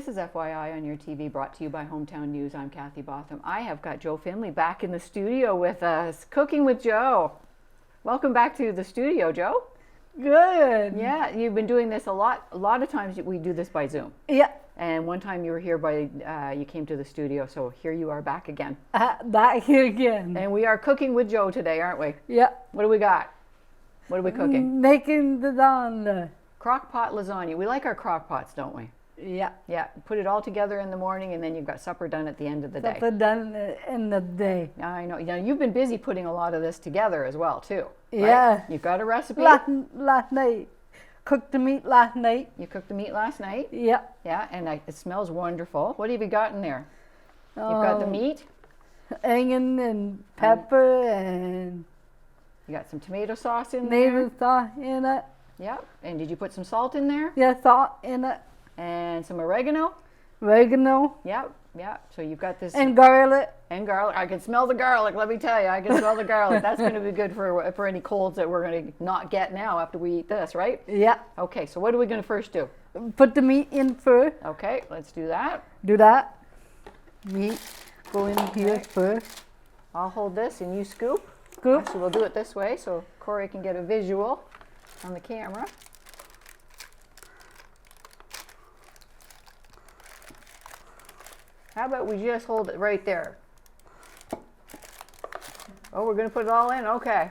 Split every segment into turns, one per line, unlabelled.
This is FYI on your TV, brought to you by Hometown News. I'm Kathy Botham. I have got Jo Finley back in the studio with us, Cooking with Jo. Welcome back to the studio, Jo.
Good.
Yeah, you've been doing this a lot. A lot of times we do this by Zoom.
Yeah.
And one time you were here you came to the studio, so here you are back again.
Back here again.
And we are cooking with Jo today, aren't we?
Yeah.
What do we got? What are we cooking?
Making the lasagna.
Crock pot lasagna. We like our crock pots, don't we?
Yeah.
Yeah, put it all together in the morning and then you've got supper done at the end of the day.
Supper done in the day.
I know. Yeah, you've been busy putting a lot of this together as well, too. Right?
Yeah.
You've got a recipe?
Last night. Cooked the meat last night.
You cooked the meat last night?
Yeah.
Yeah, and it smells wonderful. What have you got in there? You've got the meat?
Onion and pepper and
You got some tomato sauce in there?
tomato sauce in it.
Yeah. And did you put some salt in there?
Yeah, salt in it.
And some oregano?
Oregano.
Yeah, yeah. So you've got this.
And garlic.
And garlic. I can smell the garlic, let me tell you. I can smell the garlic. That's going to be good for any colds that we're going to not get now after we eat this, right?
Yeah.
Okay, so what are we going to first do?
Put the meat in first.
Okay, let's do that.
Do that. Meat. Go in here first.
I'll hold this and you scoop.
Scoop.
Actually, we'll do it this way so Corey can get a visual on the camera. How about we just hold it right there? Oh, we're going to put it all in? Okay.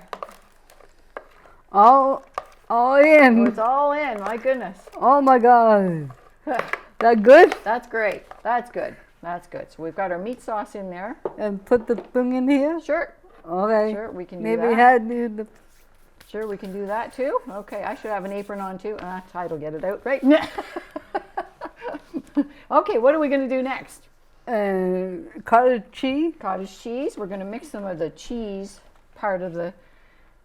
All
Oh,
in.
it's all in. My goodness.
Oh my God. That good?
That's great. That's good. That's good. So we've got our meat sauce in there.
And put the thing in here?
Sure.
Okay.
Sure, we can do
Maybe
that.
had to do
Sure, we can do that too. Okay, I should have an apron on too. Tide will get it out, right? Okay, what are we going to do next?
cottage cheese.
Cottage cheese. We're going to mix some of the cheese part of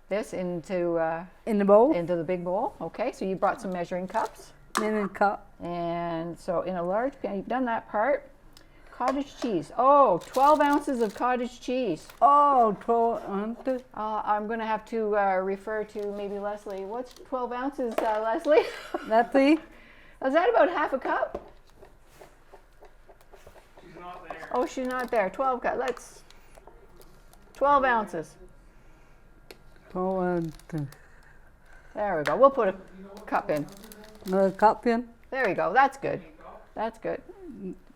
this into
In the bowl.
into the big bowl. Okay, so you brought some measuring cups.
In a cup.
And so in a large pan, you've done that part. Cottage cheese. Oh, 12 ounces of cottage cheese.
Oh, 12 ounces.
I'm going to have to refer to maybe Leslie. What's 12 ounces, Leslie?
That's it.
Is that about half a cup?
She's not there.
Oh, she's not there. 12 cup. 12 ounces.
12 ounces.
There we go. We'll put a cup in.
Another cup in.
There you go. That's good. That's good.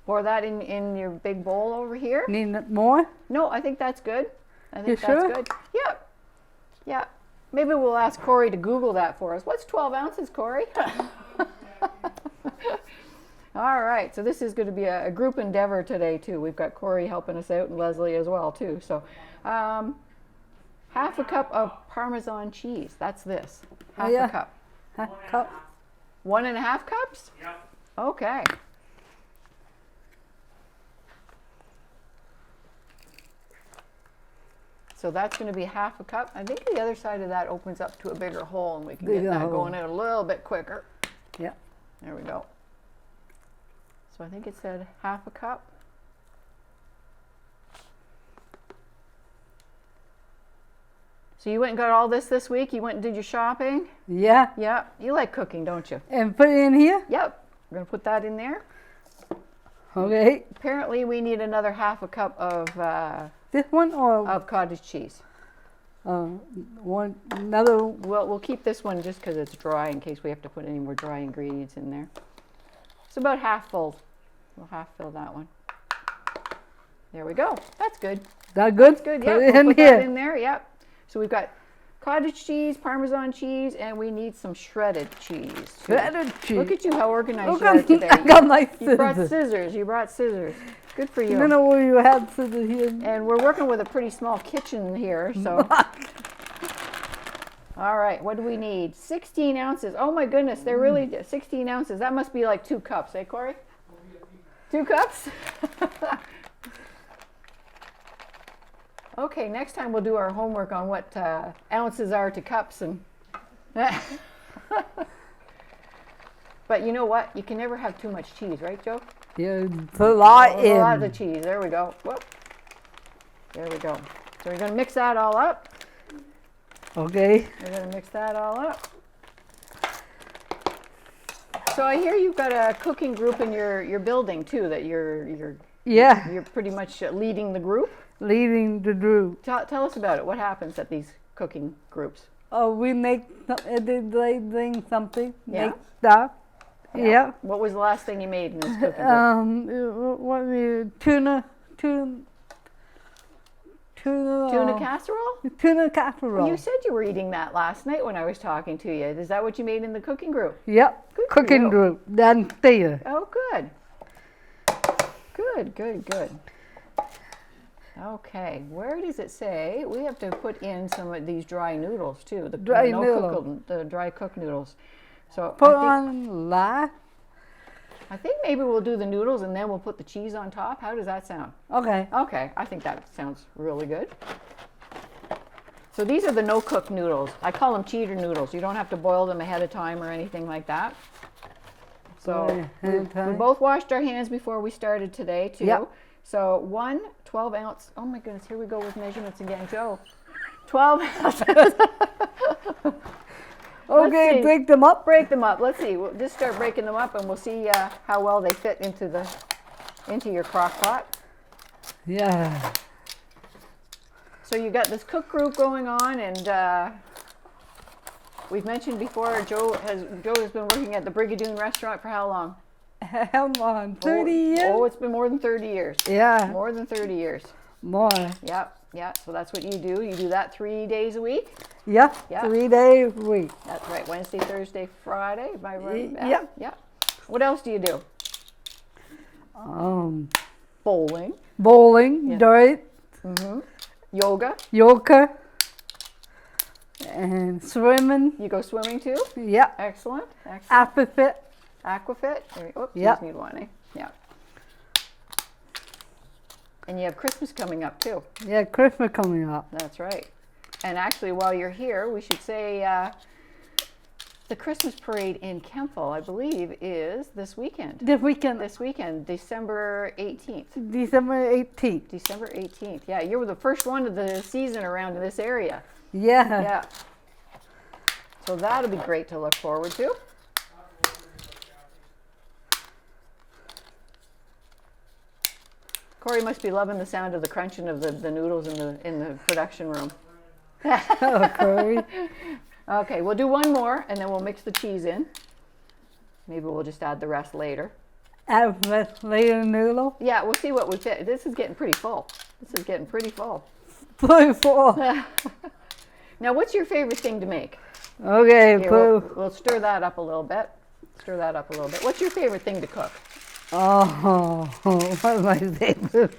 Pour that in your big bowl over here.
Need more?
No, I think that's good. I think
You
that's
sure?
good. Yep. Yeah. Maybe we'll ask Corey to Google that for us. What's 12 ounces, Corey? All right. So this is going to be a group endeavor today, too. We've got Corey helping us out and Leslie as well, too. So half a cup of Parmesan cheese. That's this. Half
yeah.
a cup.
Half cup.
1.5 cups?
Yep.
Okay. So that's going to be half a cup. I think the other side of that opens up to a bigger hole and we can get
Bigger
that
hole.
going out a little bit quicker.
Yeah.
There we go. So I think it said half a cup. So you went and got all this week? You went and did your shopping?
Yeah.
Yeah. You like cooking, don't you?
And put it in here.
Yep. We're going to put that in there.
Okay.
Apparently we need another half a cup of
This one or
cottage cheese.
one another?
We'll keep this one just because it's dry in case we have to put any more dry ingredients in there. It's about half full. We'll half fill that one. There we go. That's good.
That good?
Good.
Put
Yeah.
it
We'll
in
put
here.
that in there. Yep. So we've got cottage cheese, Parmesan cheese, and we need some shredded cheese. too.
Shredded cheese.
Look at you, how organized
Look
you are
at
today.
I got my
You brought
scissors.
scissors. You brought scissors. Good for
I
you.
don't know where you have scissors here.
And we're working with a pretty small kitchen here, so. All right, what do we need? 16 ounces. Oh my goodness, they're really 16 ounces. That must be like 2 cups, eh, Corey? 2 cups? Okay, next time we'll do our homework on what ounces are to cups and. But you know what? You can never have too much cheese, right, Joe?
Yeah, put a lot
A lot
in.
of cheese. There we go. Whoop. There we go. So we're going to mix that all up.
Okay.
We're going to mix that all up. So I hear you've got a cooking group in your building too. That you're pretty much leading the group.
Leading the group.
Tell us about it. What happens at these cooking groups?
Oh, we make everything something.
Yeah.
Make stuff. Yeah.
What was the last thing you made in this cooking group?
Tuna
Tuna casserole?
Tuna casserole.
Well, you said you were eating that last night when I was talking to you. Is that what you made in the cooking group?
Yep.
Good for
Cooking
you.
group downstairs.
Oh, good. Good. Okay, where does it say? We have to put in some of these dry noodles too. The
Dry noodles.
The dry cooked noodles. So
Put on last.
I think maybe we'll do the noodles and then we'll put the cheese on top. How does that sound?
Okay.
Okay, I think that sounds really good. So these are the no-cook noodles. I call them cheater noodles. You don't have to boil them ahead of time or anything like that. So we both washed our hands before we started today too.
Yep.
So 1 12-ounce, oh my goodness, here we go with measurements again, Joe. 12 ounces.
Okay, break them up.
Break them up. Let's see. We'll just start breaking them up and we'll see how well they fit into your crock pot.
Yeah.
So you got this cook group going on, and we've mentioned before Joe has been working at the Brigadoon restaurant for how long?
How long? 30 years?
Oh, it's been more than 30 years.
Yeah.
More than 30 years.
More.
Yep. So that's what you do. You do that 3 days a week?
Yep.
Yeah.
3 days a week.
That's right. Wednesday, Thursday, Friday. Am I right?
Yep.
Yeah. What else do you do? Bowling.
Bowling,
Yeah.
dart,
Yoga.
yoga, and swimming.
You go swimming too?
Yep.
Excellent.
Aquafit.
Aquafit. Oops,
Yep.
you need one, eh? Yeah. And you have Christmas coming up too.
Yeah, Christmas coming up.
That's right. And actually, while you're here, we should say the Christmas parade in Kempville, I believe, is this weekend.
This weekend,
December 18th.
December 18th.
December 18th. Yeah, you were the first one of the season around in this area.
Yeah.
Yeah. So that'll be great to look forward to. Corey must be loving the sound of the crunching of the noodles in the production room.
Oh, Corey.
Okay, we'll do one more and then we'll mix the cheese in. Maybe we'll just add the rest later.
Add later noodle.
Yeah, we'll see what we fit. This is getting pretty full.
Play for.
Now, what's your favorite thing to make?
Okay,
Here, we'll stir that up a little bit. What's your favorite thing to cook?
Oh, what my favorite.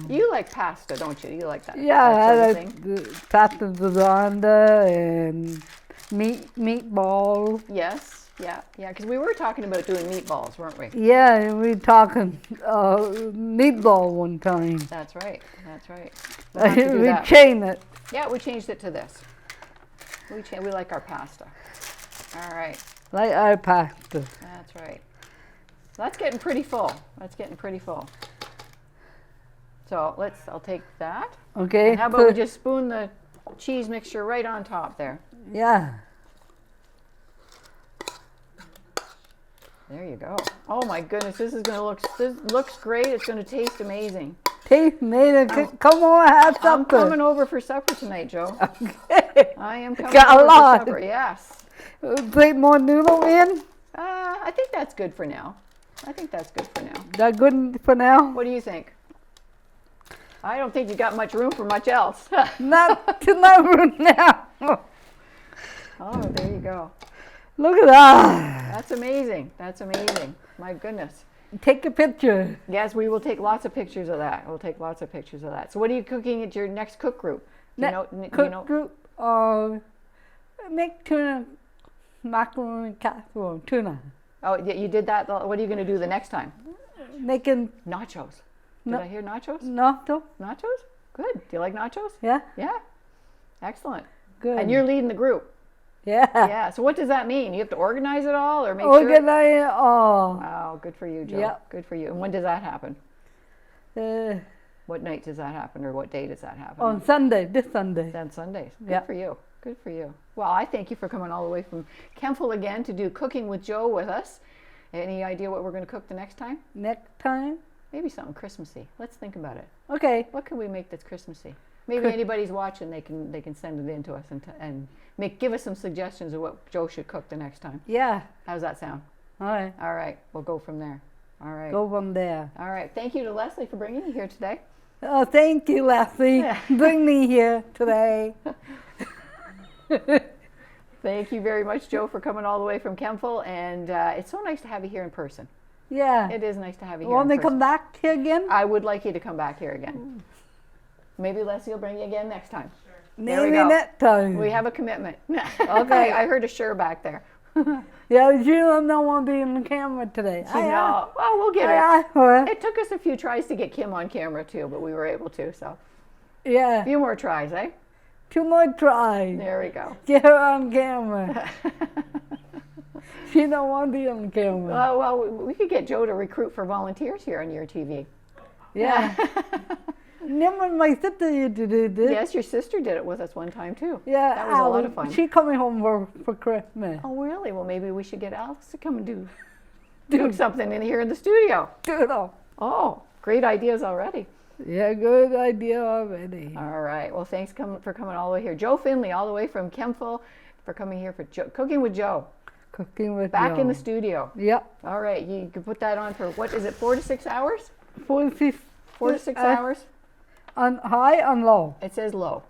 You like pasta, don't you? You like that?
Yeah,
that
I
sort of
like
thing?
the pasta lasagna and meatball.
Yes, yeah, because we were talking about doing meatballs, weren't we?
Yeah, we talking meatball one time.
That's right. We'll have to do
We
that.
changed it.
Yeah, we changed it to this. We like our pasta. All right,
Like our pasta.
that's right. That's getting pretty full. So I'll take that.
Okay.
And how about we just spoon the cheese mixture right on top there?
Yeah.
There you go. Oh my goodness, this looks great. It's gonna taste amazing.
Taste made it. Come on, have
I'm
something.
coming over for supper tonight, Joe.
Okay.
I am coming
Got a
over
lot.
for supper. Yes.
Put more noodle in.
I think that's good for now.
That good for now?
What do you think? I don't think you got much room for much else.
Not to room now.
Oh, there you go.
Look at that.
That's amazing. My goodness.
Take a picture.
Yes, we will take lots of pictures of that. So what are you cooking at your next cook group?
Cook group. Make tuna macaroni casserole. Tuna.
Oh, you did that. What are you going to do the next time?
Making
Nachos. Did I hear nachos?
nacho.
Nachos? Good. Do you like nachos?
Yeah.
Yeah. Excellent.
Good.
And you're leading the group.
Yeah.
Yeah. So what does that mean? You have to organize it all or make sure?
Organize all.
Wow. Good for you, Joe.
Yep.
Good for you. And when does that happen?
Uh,
What night does that happen or what day does that happen?
on Sunday. This Sunday.
Then Sundays. Good
Yep.
for you. Good for you. Well, I thank you for coming all the way from Kempville again to do Cooking with Jo with us. Any idea what we're going to cook the next time?
Next time?
Maybe something Christmassy. Let's think about it.
Okay.
What can we make that's Christmassy? Maybe anybody's watching, they can send it in to us and give us some suggestions of what Jo should cook the next time.
Yeah.
How's that sound?
All right.
All right, we'll go from there. All right.
Go from there.
All right. Thank you to Leslie for bringing me here today.
Oh, thank you, Leslie. Bring me here today.
Thank you very much, Jo, for coming all the way from Kempville. And it's so nice to have you here in person.
Yeah.
It is nice to have you here
Want
in
me
person.
come back here again?
I would like you to come back here again. Maybe Leslie will bring you again next time. There we
Maybe
go.
next time.
We have a commitment.
Okay.
I heard a sure back there.
Yeah, you don't want to be on the camera today.
No. Well, we'll get it. It took us a few tries to get Kim on camera too, but we were able to. So
Yeah.
a few more tries, eh?
2 more tries.
There we go.
Get her on camera. She don't want to be on camera.
Well, we could get Jo to recruit for volunteers here on your TV.
Yeah. Remember my sister used to do this?
Yes, your sister did it with us one time too.
Yeah.
That was a lot of fun.
She coming home for Christmas.
Oh, really? Well, maybe we should get Alex to come and do something in here in the studio.
Doodle.
Oh, great ideas already.
Yeah, good idea already.
All right. Well, thanks for coming all the way here. Jo Finley, all the way from Kempville, for coming here for Cooking with Jo.
Cooking with
Back in
Jo.
the studio.
Yep.
All right. You can put that on for, what is it, 4 to 6 hours?
4 to
6 hours?
On high, on low.
It says low.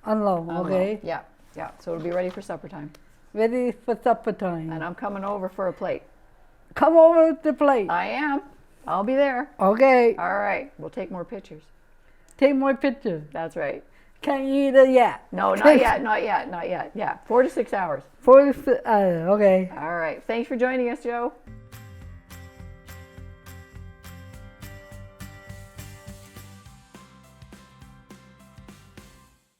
On low,
On
okay.
low. Yeah. Yeah. So it'll be ready for supper time.
Ready for supper time.
And I'm coming over for a plate.
Come over with the plate.
I am. I'll be there.
Okay.
All right. We'll take more pictures.
Take more pictures.
That's right.
Can't eat it yet.
No, not yet. Not yet. Not yet. Yeah. 4 to 6 hours.
4 to 6, okay.
All right. Thanks for joining us, Jo.